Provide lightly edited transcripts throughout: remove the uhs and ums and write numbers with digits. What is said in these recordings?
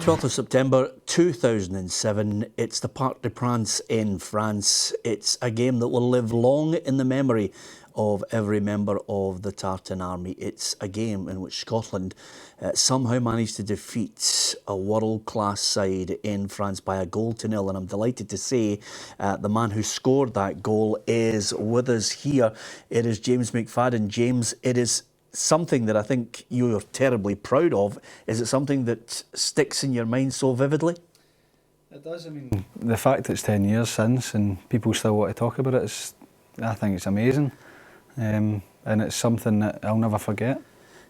12th of September 2007, it's the Parc des Princes in France. It's a game that will live long in the memory of every member of the Tartan Army. It's a game in which Scotland somehow managed to defeat a world-class side in France by 1-0, and I'm delighted to say the man who scored that goal is with us here. It is James McFadden. James, it is something that I think you're terribly proud of. Is it something that sticks in your mind so vividly? It does. I mean, the fact it's 10 years since and people still want to talk about it, I think it's amazing. And it's something that I'll never forget.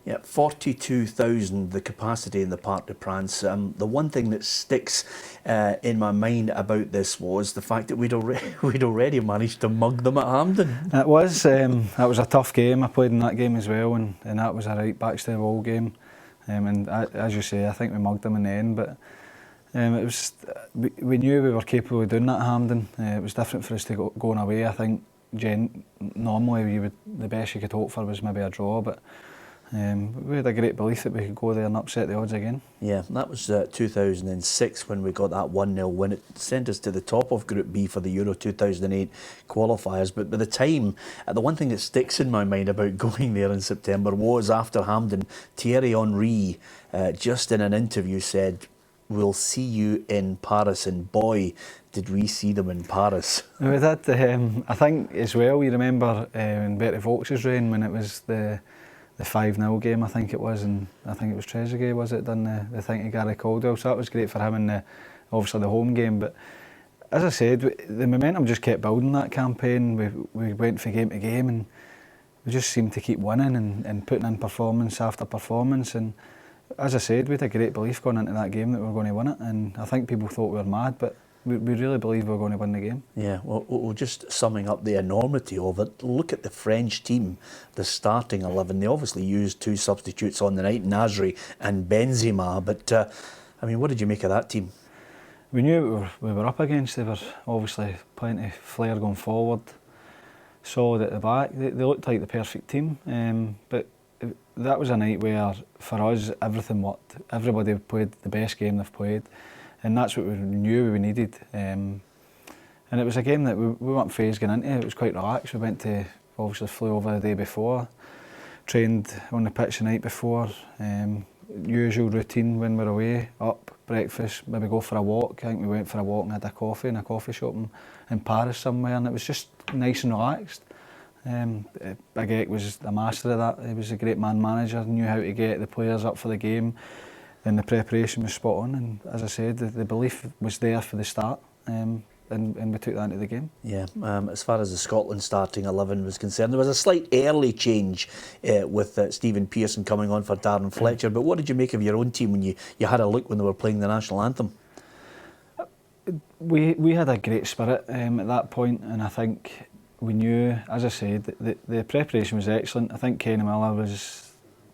Yeah, 42,000 the capacity in the Parc des Princes. The one thing that sticks in my mind about this was the fact that we'd already managed to mug them at Hampden. It was. That was a tough game. I played in that game as well, and that was a right back to the wall game. And as you say, I think we mugged them in the end. But it was. We knew we were capable of doing that at Hampden. It was different for us to going away. I think normally the best you could hope for was maybe a draw, but. We had a great belief that we could go there and upset the odds again. Yeah, that was 2006 when we got that 1-0 win. It sent us to the top of Group B for the Euro 2008 qualifiers. But by the time, the one thing that sticks in my mind about going there in September was after Hampden, Thierry Henry just in an interview said, "We'll see you in Paris," and boy, did we see them in Paris. We did. I think as well, you remember in Bertie Vogts's reign when it was the 5-0 game, I think it was, and I think it was Trezeguet, was it, done the thing to Gary Caldwell, so that was great for him in obviously the home game. But as I said, the momentum just kept building that campaign. We went from game to game and we just seemed to keep winning and putting in performance after performance. And as I said, we had a great belief going into that game that we were going to win it, and I think people thought we were mad, but we really believe we were going to win the game. Yeah, well, just summing up the enormity of it, look at the French team, the starting 11. They obviously used two substitutes on the night, Nasri and Benzema, but I mean, what did you make of that team? We knew we were up against. They were obviously plenty of flair going forward, solid at the back. They looked like the perfect team, but that was a night where, for us, everything worked. Everybody played the best game they've played. And that's what we knew we needed. And it was a game that we weren't phased going into. It was quite relaxed. We obviously flew over the day before, trained on the pitch the night before, usual routine when we're away, up, breakfast, maybe go for a walk. I think we went for a walk and had a coffee in a coffee shop in Paris somewhere, and it was just nice and relaxed. Baguette was a master of that. He was a great man manager, knew how to get the players up for the game. And the preparation was spot on, and as I said, the belief was there for the start, and we took that into the game. Yeah, as far as the Scotland starting 11 was concerned, there was a slight early change with Stephen Pearson coming on for Darren Fletcher, but what did you make of your own team when you had a look when they were playing the national anthem? We had a great spirit at that point, and I think we knew, as I said, the preparation was excellent. I think Kenny Miller was,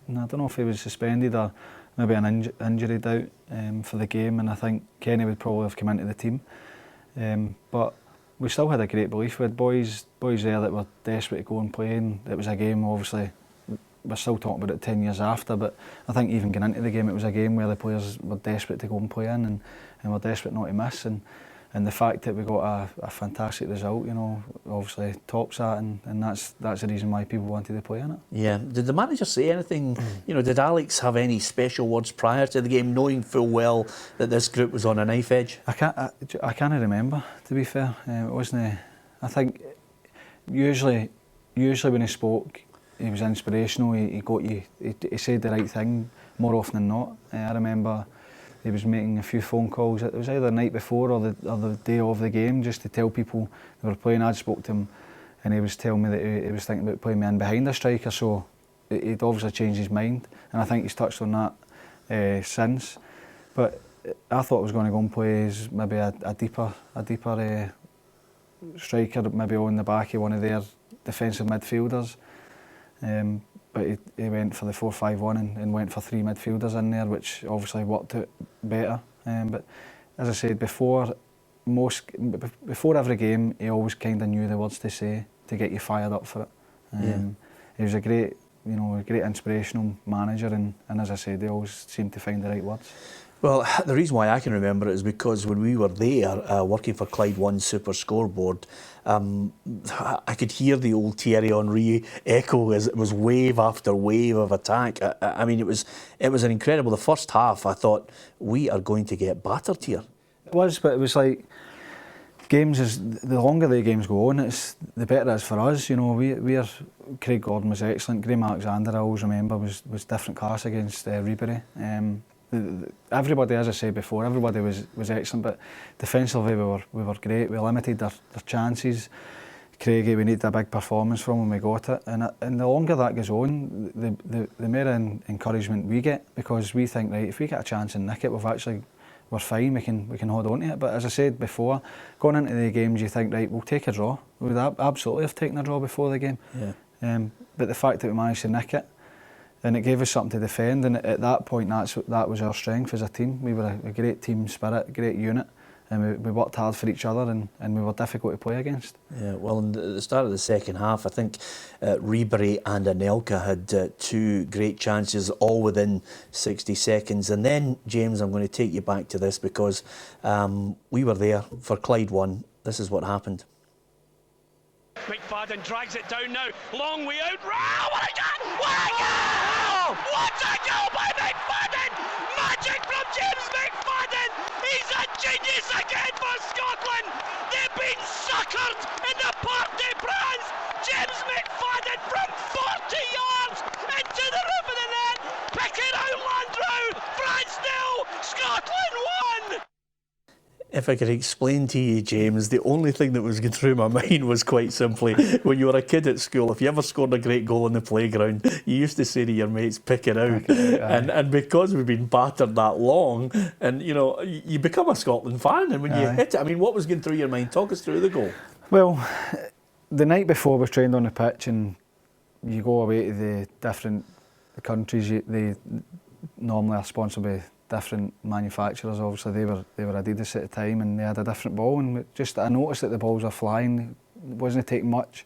I don't know if he was suspended or maybe an injury doubt for the game, and I think Kenny would probably have come into the team. But we still had a great belief. We had boys there that were desperate to go and play, and it was a game, obviously, we're still talking about it 10 years after, but I think even going into the game, it was a game where the players were desperate to go and play in, and were desperate not to miss. And the fact that we got a fantastic result, you know, obviously tops that, and that's the reason why people wanted to play in it. Yeah. Did the manager say anything? You know, did Alex have any special words prior to the game, knowing full well that this group was on a knife edge? I can't remember, to be fair. It wasn't. I think usually when he spoke, he was inspirational. He got you. He said the right thing more often than not. I remember. He was making a few phone calls. It was either the night before or the day of the game, just to tell people they were playing. I'd spoke to him, and he was telling me that he was thinking about playing me in behind a striker. So he'd obviously changed his mind, and I think he's touched on that since. But I thought I was going to go and play as maybe a deeper striker, maybe on the back of one of their defensive midfielders. But he went for the 4-5-1 and went for three midfielders in there, which obviously worked out better. But as I said, before every game, he always kind of knew the words to say to get you fired up for it. He was a great inspirational manager, and as I said, he always seemed to find the right words. Well, the reason why I can remember it is because when we were there working for Clyde One Super Scoreboard, I could hear the old Thierry Henry echo as it was wave after wave of attack. I mean, it was an incredible. The first half, I thought we are going to get battered here. It was, but it was like games is the longer the games go on, it's the better it is for us. You know, we're Craig Gordon was excellent. Graham Alexander, I always remember, was different class against Ribery. Everybody, as I said before, everybody was excellent, but defensively we were great. We limited their chances. Craigie, we needed a big performance from when we got it, and the longer that goes on, the more encouragement we get, because we think, right, if we get a chance and nick it, we're fine. We can hold on to it. But as I said before, going into the games, you think, right, we'll take a draw. We would absolutely have taken a draw before the game. Yeah. But the fact that we managed to nick it, and it gave us something to defend, and at that point, that was our strength as a team. We were a great team spirit, great unit, and we worked hard for each other, and we were difficult to play against. Yeah, well, at the start of the second half, I think Ribery and Anelka had two great chances, all within 60 seconds. And then, James, I'm going to take you back to this because we were there for Clyde One. This is what happened. McFadden drags it down now. Long way out. Oh, what a goal! What a goal! What a goal by McFadden! Magic from James McFadden! He's a genius again for Scotland! They've been suckered in the Parc des Princes! James McFadden from 40 yards into the roof of the net! Pick it out, Landreau! France 0, Scotland 1! If I could explain to you, James, the only thing that was going through my mind was quite simply, when you were a kid at school, if you ever scored a great goal on the playground, you used to say to your mates, pick it out. And because we've been battered that long, and you know, you become a Scotland fan, and when you hit it, I mean, what was going through your mind? Talk us through the goal. Well, the night before we trained on the pitch, and you go away to the different countries, they normally are sponsored by different manufacturers. Obviously they were Adidas at the time, and they had a different ball, and I noticed that the balls were flying. It wasn't taking much,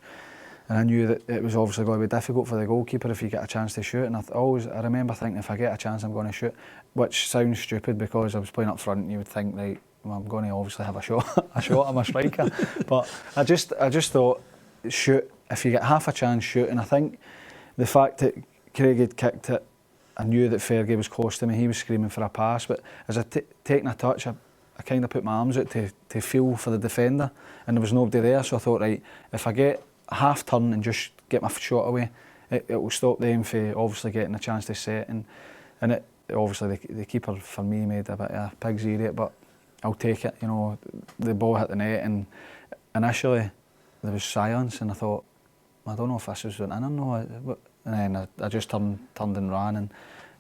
and I knew that it was obviously going to be difficult for the goalkeeper if you get a chance to shoot. And I remember thinking, if I get a chance, I'm going to shoot, which sounds stupid because I was playing up front and you would think, right, well, I'm going to obviously have a shot I'm a striker. But I just thought, shoot, if you get half a chance, shoot. And I think the fact that Craig had kicked it, I knew that Fergie was close to me. He was screaming for a pass, but as I taken a touch, I kind of put my arms out to feel for the defender, and there was nobody there. So I thought, right, if I get a half turn and just get my shot away, it will stop them from obviously getting a chance to set. And it obviously the keeper for me made a bit of a pig's ear of it, but I'll take it. You know, the ball hit the net, and initially there was silence, and I thought, I don't know if this was went in or no. And then I just turned and ran, and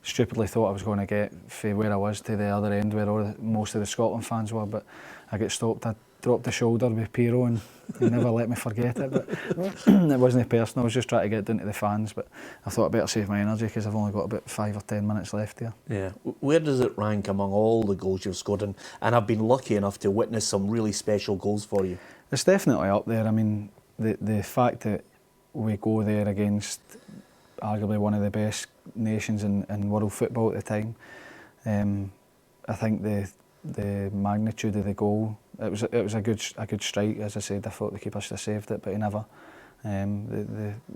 stupidly thought I was going to get from where I was to the other end where most of the Scotland fans were, but I got stopped. I dropped the shoulder with Piero, and he never let me forget it. But it wasn't personal. I was just trying to get down to the fans, but I thought I'd better save my energy because I've only got about 5 or 10 minutes left here. Yeah. Where does it rank among all the goals you've scored? And I've been lucky enough to witness some really special goals for you. It's definitely up there. I mean, the fact that we go there against arguably one of the best nations in world football at the time. I think the magnitude of the goal, it was a good strike. As I said, I thought the keeper should have saved it, but he never.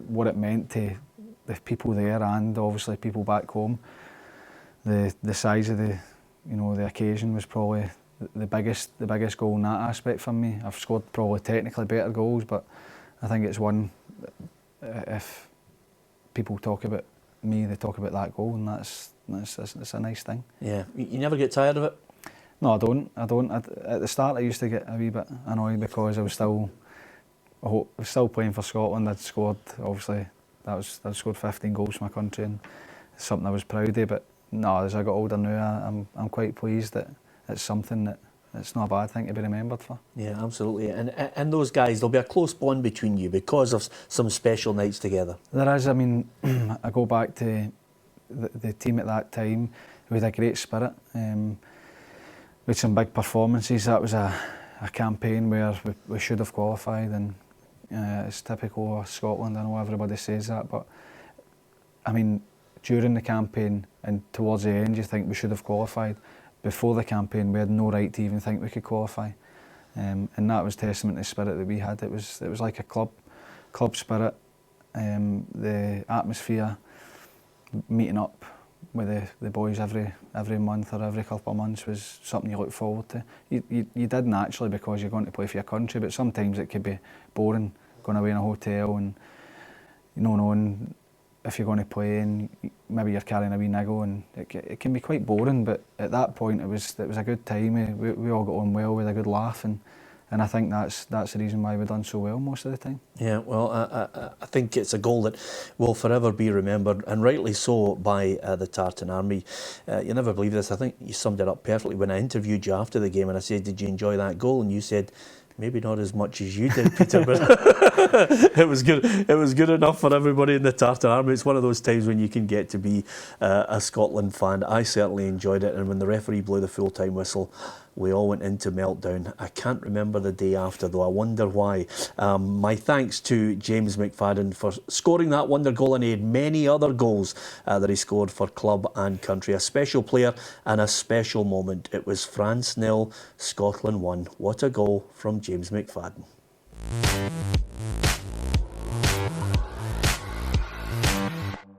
What it meant to the people there, and obviously people back home, the size of the occasion was probably the biggest goal in that aspect for me. I've scored probably technically better goals, but I think it's one, if people talk about me, they talk about that goal, and that's a nice thing. Yeah. You never get tired of it? No, I don't. At the start I used to get a wee bit annoyed because I was still playing for Scotland. I'd scored, obviously, I'd scored 15 goals for my country, and it's something I was proud of. But no, as I got older now, I'm quite pleased that it's something that it's not a bad thing to be remembered for. Yeah, absolutely. And those guys, there'll be a close bond between you because of some special nights together. There is. I mean, I go back to the team at that time. We had a great spirit. With some big performances. That was a campaign where we should have qualified, and it's typical of Scotland. I know everybody says that, but I mean, during the campaign and towards the end, you think we should have qualified. before the campaign we had no right to even think we could qualify, and that was testament to the spirit that we had. It was like a club spirit, the atmosphere, meeting up with the boys every month or every couple of months was something you look forward to. You did naturally because you're going to play for your country, but sometimes it could be boring going away in a hotel and knowing if you're going to play and maybe you're carrying a wee niggle, and it can be quite boring. But at that point it was a good time. We all got on well with a good laugh, and I think that's the reason why we've done so well most of the time. Yeah, well, I think it's a goal that will forever be remembered, and rightly so, by the Tartan Army. You never believe this. I think you summed it up perfectly when I interviewed you after the game, and I said, "Did you enjoy that goal?" And you said, "Maybe not as much as you did, Peter, but it was good. It was good enough for everybody in the Tartan Army." It's one of those times when you can get to be a Scotland fan. I certainly enjoyed it, and when the referee blew the full-time whistle, we all went into meltdown. I can't remember the day after, though. I wonder why. My thanks to James McFadden for scoring that wonder goal, and he had many other goals that he scored for club and country. A special player and a special moment. It was France 0, Scotland 1. What a goal from James McFadden.